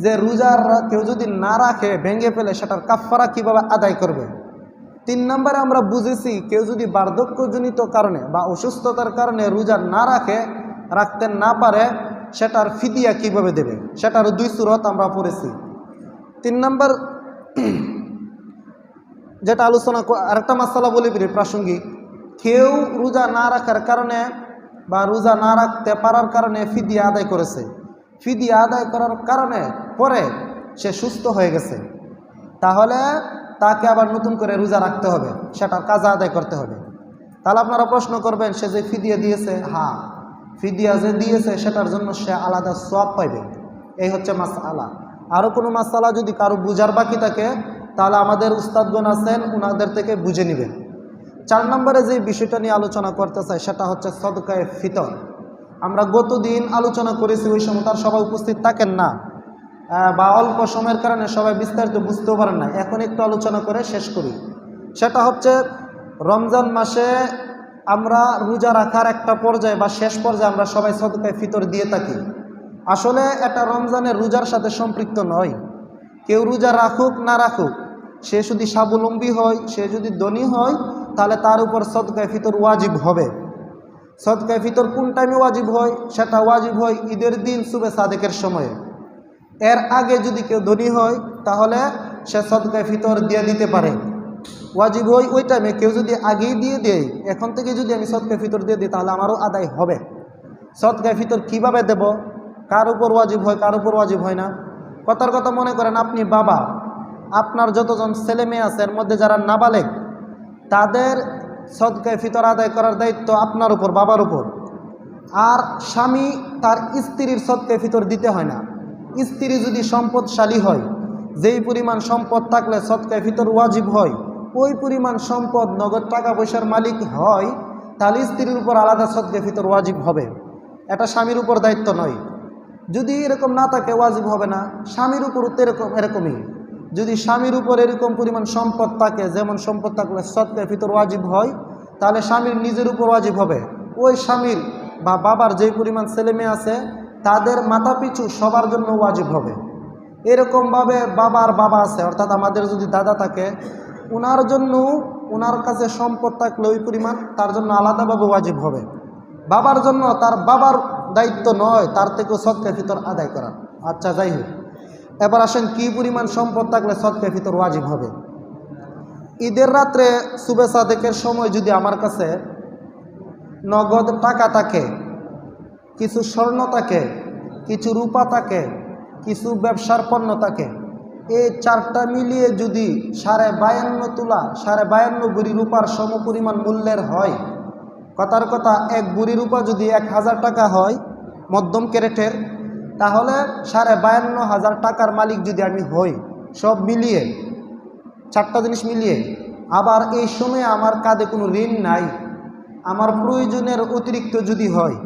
S1: যে রোজার কেউ যদি না রাখে, ভেঙে ফেলে, সেটার কাফারা কিভাবে আদায় করবে। 3 নম্বরে আমরা বুঝেছি কেউ যদি বার্ধক্যজনিত কারণে বা অসুস্থতার কারণে রোজা না রাখে, রাখতে না পারে, সেটার ফিদিয়া কিভাবে দেবে, সেটারও 2 সূরত আমরা পড়েছি। 3 নম্বর যেটা আলোচনা, আরেকটা মাসালা বলি প্রাসঙ্গিক। কেউ রোজা না রাখার কারণে বা রোজা না রাখতে পারার কারণে ফিদিয়া আদায় করেছে। ফিদিয়া আদায় করার কারণে পরে সে সুস্থ হয়ে গেছে, তাহলে তাকে আবার নতুন করে রোজা রাখতে হবে, সেটার কাজা আদায় করতে হবে। তাহলে আপনারা প্রশ্ন করবেন, সে যে ফিদিয়া দিয়েছে, হ্যাঁ ফিদিয়া যে দিয়েছে সেটার জন্য সে আলাদা সওয়াব পাইবে। এই হচ্ছে মাসআলা। আরও কোনো মাসআলা যদি কারো বুঝার বাকি থাকে তাহলে আমাদের উস্তাদগণ আছেন, ওনাদের থেকে বুঝে নেবেন। 4 নম্বরে যে বিষয়টা নিয়ে আলোচনা করতে চাই সেটা হচ্ছে সদকায়ে ফিতর। আমরা গতদিন আলোচনা করেছি, ওই সময় তার সবাই উপস্থিত থাকেন না বা অল্প সময়ের কারণে সবাই বিস্তারিত বুঝতেও পারেন না। এখন একটু আলোচনা করে শেষ করি। সেটা হচ্ছে রমজান মাসে আমরা রোজা রাখার একটা পর্যায়ে বা শেষ পর্যায়ে আমরা সবাই সদকায়ে ফিতর দিয়ে থাকি। আসলে এটা রমজানের রোজার সাথে সম্পৃক্ত নয়। কেউ রোজা রাখুক না রাখুক, সে যদি স্বাবলম্বী হয়, সে যদি ধনী হয়, তাহলে তার উপর সদকায়ে ফিতর ওয়াজিব হবে। সদকায়ে ফিতর কোন টাইমে ওয়াজিব হয়? সেটা ওয়াজিব হয় ঈদের দিন সুবে সাদেকের সময়ে। এর আগে যদি কেউ ধনী হয় তাহলে সে সদকায়ে ফিতর দিয়ে দিতে পারে। ওয়াজিব হয় ওই টাইমে। কেউ যদি আগেই দিয়ে দেয়, এখন থেকে যদি আমি সদকায়ে ফিতর দিয়ে দিই তাহলে আমারও আদায় হবে। সদকায়ে ফিতর কিভাবে দেব, কার উপর ওয়াজিব হয়, কার উপর ওয়াজিব হয় না? কথার কথা মনে করেন আপনি বাবা, আপনার যতজন ছেলে মেয়ে আছে এর মধ্যে যারা নাবালেগ, তাদের সদকায়ে ফিতর আদায় করার দায়িত্ব আপনার উপর, বাবার উপর। আর স্বামী তার স্ত্রীর সদকায়ে ফিতর দিতে হয় না। স্ত্রী যদি সম্পদশালী হয়, যেই পরিমাণ সম্পদ থাকলে সদকায়ে ফিতর ওয়াজিব হয়, ওই পরিমাণ সম্পদ নগদ টাকা পয়সার মালিক হয়, তাহলে স্ত্রীর উপর আলাদা সদকায়ে ফিতর ওয়াজিব হবে। এটা স্বামীর উপর দায়িত্ব নয়। যদি এরকম না থাকে ওয়াজিব হবে না। স্বামীর উপর তো এরকমই। যদি স্বামীর উপর এরকম পরিমাণ সম্পদ থাকে, যেমন সম্পদ থাকলে সদকায়ে ফিতর ওয়াজিব হয়, তাহলে স্বামীর নিজের উপর ওয়াজিব হবে। ওই স্বামীর বা বাবার যেই পরিমাণ ছেলে মেয়ে আছে তাদের মাথাপিছু সবার জন্য ওয়াজিব হবে। এরকমভাবে বাবার বাবা আছে, অর্থাৎ আমাদের যদি দাদা থাকে, ওনার জন্য, ওনার কাছে সম্পদ থাকলে ওই পরিমাণ তার জন্য আলাদাভাবে ওয়াজিব হবে। বাবার জন্য তার বাবার দায়িত্ব নয় তার থেকেও সদকায়ে ফিতর আদায় করা। আচ্ছা, যাই হোক, এবার আসেন কি পরিমাণ সম্পদ থাকলে সদকায়ে ফিতর ওয়াজিব হবে। ঈদের রাত্রে সুবে সাদেকের সময় যদি আমার কাছে নগদ টাকা থাকে, কিছু স্বর্ণ থাকে, কিছু রূপা থাকে, কিছু ব্যবসার পণ্য থাকে, এই 4টা মিলিয়ে যদি 52.5 তোলা, 52.5 ভরি রূপার সমপরিমাণ মূল্যের হয়, কথার কথা 1 ভরি রূপা যদি 1000 টাকা হয় মধ্যম ক্যারেটের, তাহলে 52,500 টাকার মালিক যদি আমি হই, সব মিলিয়ে 4টা জিনিস মিলিয়ে, আবার এই সময়ে আমার কাঁধে কোনো ঋণ নাই, আমার প্রয়োজনের অতিরিক্ত যদি হয়,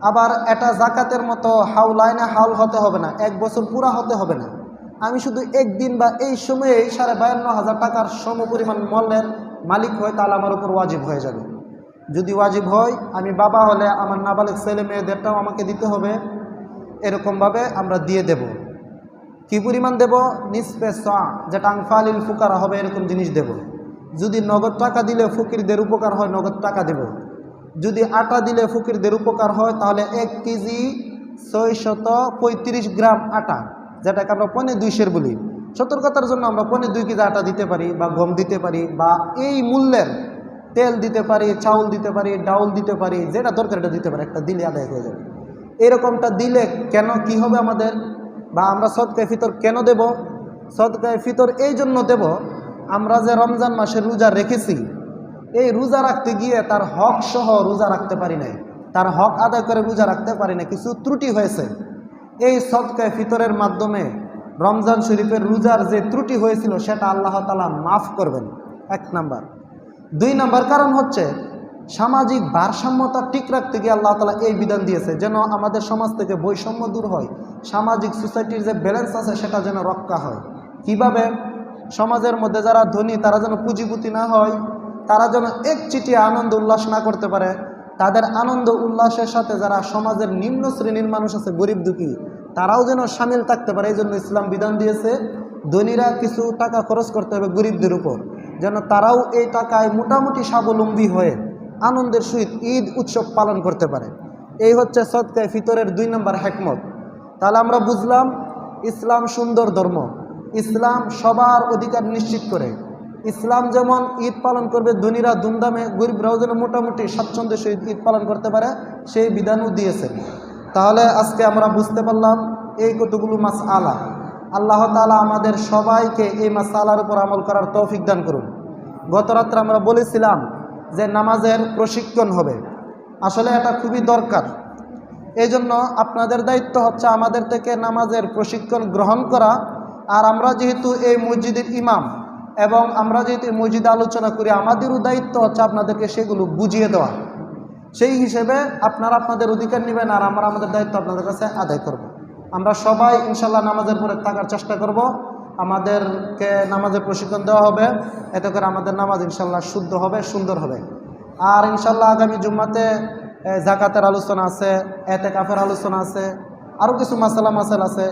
S1: আবার এটা জাকাতের মতো হাউলাইনে হাউল হতে হবে না, 1 বছর পুরা হতে হবে না, আমি শুধু একদিন বা এই সময়ে 52,500 টাকার সমপরিমাণ মূল্যের মালিক হয়, তাহলে আমার উপর ওয়াজিব হয়ে যাবে। যদি ওয়াজিব হয়, আমি বাবা হলে আমার নাবালেগ ছেলে মেয়েদেরটাও আমাকে দিতে হবে। এরকমভাবে আমরা দিয়ে দেব। কি পরিমাণ দেব? নিসফে সা, যেটা আনফালিল ফুকারা হবে, এরকম জিনিস দেব। যদি নগদ টাকা দিলে ফকিরদের উপকার হয়, নগদ টাকা দেব। যদি আটা দিলে ফকিরদের উপকার হয়, তাহলে 1 কেজি 635 গ্রাম আটা, যেটাকে আমরা 2.25 বলি, সতর্কতার জন্য আমরা 2.2 কেজি আটা দিতে পারি, বা গম দিতে পারি, বা এই মূল্যের তেল দিতে পারি, চাউল দিতে পারি, ডাউল দিতে পারি, যেটা দরকার এটা দিতে পারি, একটা দিলে আদায় হয়ে যাবে। এরকমটা দিলে কেন কি হবে আমাদের, বা আমরা সদকায়ে ফিতর কেন দেব? সদকায়ে ফিতর এই জন্য দেব, আমরা যে রমজান মাসে রোজা রেখেছি, এই রোজা রাখতে গিয়ে তার হক সহ রোজা রাখতে পারি নাই, তার হক আদায় করে রোজা রাখতে পারি না, কিছু ত্রুটি হয়েছে। এই সদকায়ে ফিতরের মাধ্যমে রমজান শরীফের রোজার যে ত্রুটি হয়েছিল সেটা আল্লাহ তাআলা মাফ করবেন, 1 নাম্বার। 2 নাম্বার কারণ হচ্ছে সামাজিক ভারসাম্যতা ঠিক রাখতে গিয়ে আল্লাহ তাআলা এই বিধান দিয়েছে, যেন আমাদের সমাজ থেকে বৈষম্য দূর হয়, সামাজিক সোসাইটির যে ব্যালেন্স আছে সেটা যেন রক্ষা হয়। কিভাবে? সমাজের মধ্যে যারা ধনী তারা যেন পুঁজিপতি না হয়, তারা যেন একচিটিয়া আনন্দ উল্লাস না করতে পারে, তাদের আনন্দ উল্লাসের সাথে যারা সমাজের নিম্ন শ্রেণীর মানুষ আছে, গরিব দুঃখী, তারাও যেন সামিল থাকতে পারে। এই জন্য ইসলাম বিধান দিয়েছে ধনীরা কিছু টাকা খরচ করতে হবে গরিবদের উপর, যেন তারাও এই টাকায় মোটামুটি স্বাবলম্বী হয়ে আনন্দের সহিত ঈদ উৎসব পালন করতে পারে। এই হচ্ছে সদকায়ে ফিতরের 2 নম্বর হিকমত। তাহলে আমরা বুঝলাম ইসলাম সুন্দর ধর্ম, ইসলাম সবার অধিকার নিশ্চিত করে। ইসলাম যেমন ঈদ পালন করবে ধনীরা ধুমধামে, গরিবরাও যেন মোটামুটি স্বাচ্ছন্দ্যের সহিত ঈদ পালন করতে পারে, সেই বিধানও দিয়েছেন। তাহলে আজকে আমরা বুঝতে পারলাম এই কতগুলো মাসআলা। আল্লাহ তাআলা আমাদের সবাইকে এই মাসআলার উপর আমল করার তৌফিক দান করুন। গত রাত্রে আমরা বলেছিলাম যে নামাজের প্রশিক্ষণ হবে, আসলে এটা খুবই দরকার। এই জন্য আপনাদের দায়িত্ব হচ্ছে আমাদের থেকে নামাজের প্রশিক্ষণ গ্রহণ করা। আর আমরা যেহেতু এই মসজিদের ইমাম এবং আমরা যেহেতু এই মসজিদে আলোচনা করি, আমাদেরও দায়িত্ব হচ্ছে আপনাদেরকে সেগুলো বুঝিয়ে দেওয়া। সেই হিসেবে আপনারা আপনাদের অধিকার নেবেন আর আমরা আমাদের দায়িত্ব আপনাদের কাছে আদায় করব। আমরা সবাই ইনশাল্লাহ নামাজের পরে থাকার চেষ্টা করব। আমাদেরকে নামাজের প্রশিক্ষণ দেওয়া হবে, এতে করে আমাদের নামাজ ইনশাল্লাহ শুদ্ধ হবে, সুন্দর হবে। আর ইনশাল্লাহ আগামী জুম্মাতে জাকাতের আলোচনা আছে, এতেকাফের আলোচনা আছে, আরও কিছু মাসালা আছে।